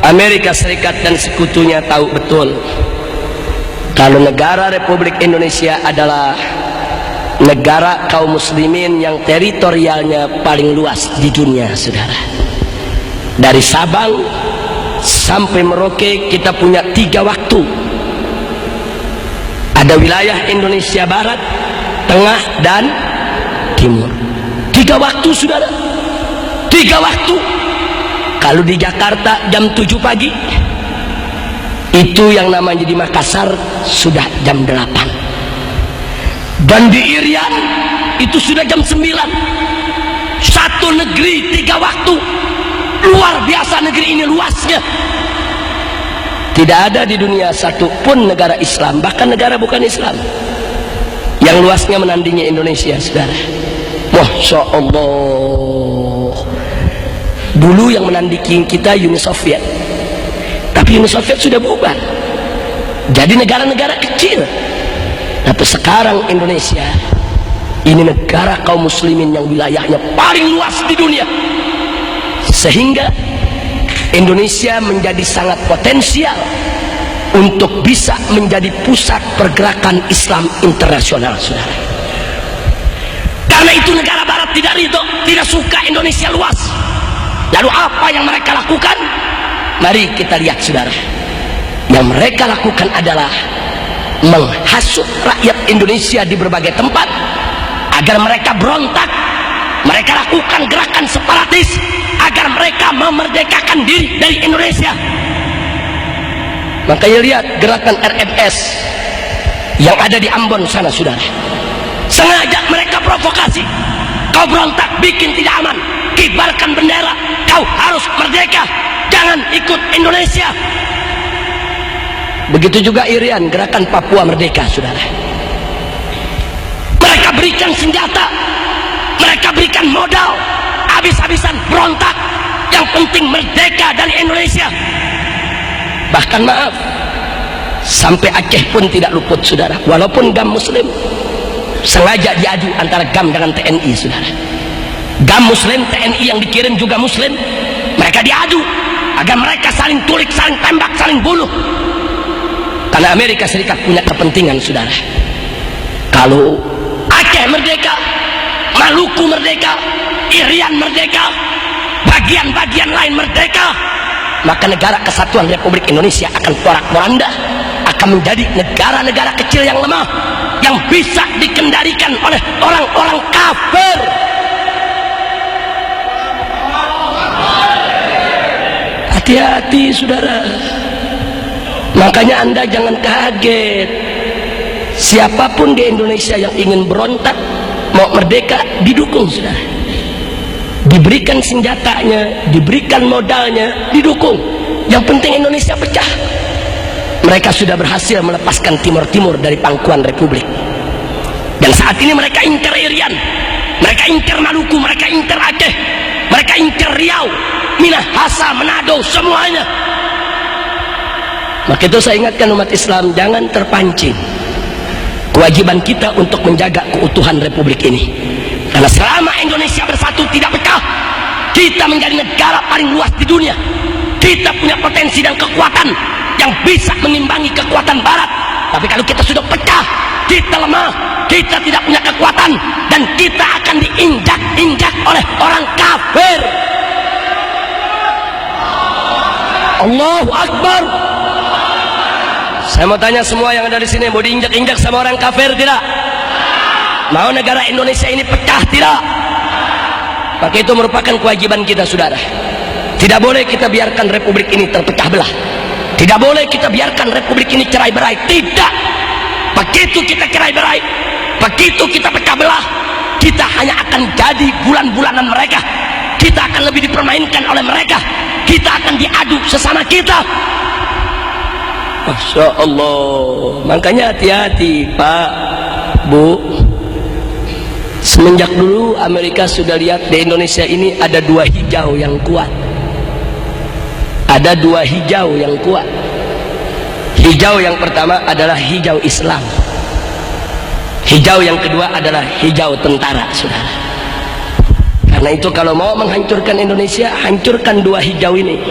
Amerika Serikat dan sekutunya tahu betul kalau negara Republik Indonesia adalah negara kaum muslimin yang teritorialnya paling luas di dunia, saudara. Dari Sabang sampai Merauke kita punya 3 waktu. Ada wilayah Indonesia Barat, Tengah, dan Timur. 3 waktu, saudara. 3 waktu. Kalau di Jakarta jam 7 pagi, itu yang namanya di Makassar sudah jam 8. Dan di Irian itu sudah jam 9. Satu negeri 3 waktu. Luar biasa negeri ini luasnya. Tidak ada di dunia satu pun negara Islam, bahkan negara bukan Islam, yang luasnya menandingi Indonesia, saudara. Masya Allah. Dulu yang menandingi kita Uni Soviet, tapi Uni Soviet sudah bubar jadi negara-negara kecil. Tapi sekarang Indonesia ini negara kaum muslimin yang wilayahnya paling luas di dunia, sehingga Indonesia menjadi sangat potensial untuk bisa menjadi pusat pergerakan Islam internasional, saudara. Karena itu negara Barat tidak ridho, tidak suka Indonesia luas. Lalu apa yang mereka lakukan? Mari kita lihat, saudara. Yang mereka lakukan adalah menghasut rakyat Indonesia di berbagai tempat agar mereka berontak. Mereka lakukan gerakan separatis agar mereka memerdekakan diri dari Indonesia. Makanya lihat gerakan RMS yang ada di Ambon sana, saudara. Sengaja mereka provokasi. Kau berontak, bikin tidak aman, kibarkan bendera, kau harus merdeka, jangan ikut Indonesia. Begitu juga Irian, gerakan Papua Merdeka, saudara. Mereka berikan senjata, mereka berikan modal, habis-habisan berontak. Yang penting merdeka dari Indonesia. Bahkan maaf, sampai Aceh pun tidak luput, saudara. Walaupun GAM Muslim sengaja diadu antara GAM dengan TNI, saudara. GAM Muslim, TNI yang dikirim juga Muslim. Mereka diadu agar mereka saling tulik, saling tembak, saling bunuh. Karena Amerika Serikat punya kepentingan, saudara. Kalau Aceh merdeka, Maluku merdeka, Irian merdeka, bagian-bagian lain merdeka, maka negara kesatuan Republik Indonesia akan porak-poranda, akan menjadi negara-negara kecil yang lemah, yang bisa dikendalikan oleh orang-orang kafir. Hati-hati, saudara. Makanya Anda jangan kaget. Siapapun di Indonesia yang ingin berontak, mau merdeka, didukung, saudara. Diberikan senjatanya, diberikan modalnya, didukung. Yang penting Indonesia pecah. Mereka sudah berhasil melepaskan Timur-Timur dari pangkuan Republik. Dan saat ini mereka incer Irian, mereka incer Maluku, mereka incer Aceh, mereka incer Riau, Minahasa, Manado, semuanya. Maka itu saya ingatkan umat Islam, jangan terpancing. Kewajiban kita untuk menjaga keutuhan Republik ini. Karena selama Indonesia bersatu tidak pecah, kita menjadi negara paling luas di dunia. Kita punya potensi dan kekuatan yang bisa mengimbangi kekuatan Barat. Tapi kalau kita sudah pecah, kita lemah, kita tidak punya kekuatan, dan kita akan diinjak-injak oleh orang kafir. Allahu Akbar. Saya mau tanya semua yang ada di sini, mau diinjak-injak sama orang kafir tidak? Mau negara Indonesia ini pecah tidak? Maka itu merupakan kewajiban kita, saudara. Tidak boleh kita biarkan Republik ini terpecah belah. Tidak boleh kita biarkan Republik ini cerai-berai. Tidak. Begitu kita cerai-berai, begitu kita pecah belah, kita hanya akan jadi bulan-bulanan mereka. Kita akan lebih dipermainkan oleh mereka. Kita akan diadu sesama kita. Masya Allah. Makanya hati-hati, Pak, Bu. Semenjak dulu Amerika sudah lihat di Indonesia ini ada 2 hijau yang kuat. Ada 2 hijau yang kuat. Hijau yang pertama adalah hijau Islam. Hijau yang kedua adalah hijau tentara, saudara. Karena itu kalau mau menghancurkan Indonesia, hancurkan 2 hijau ini.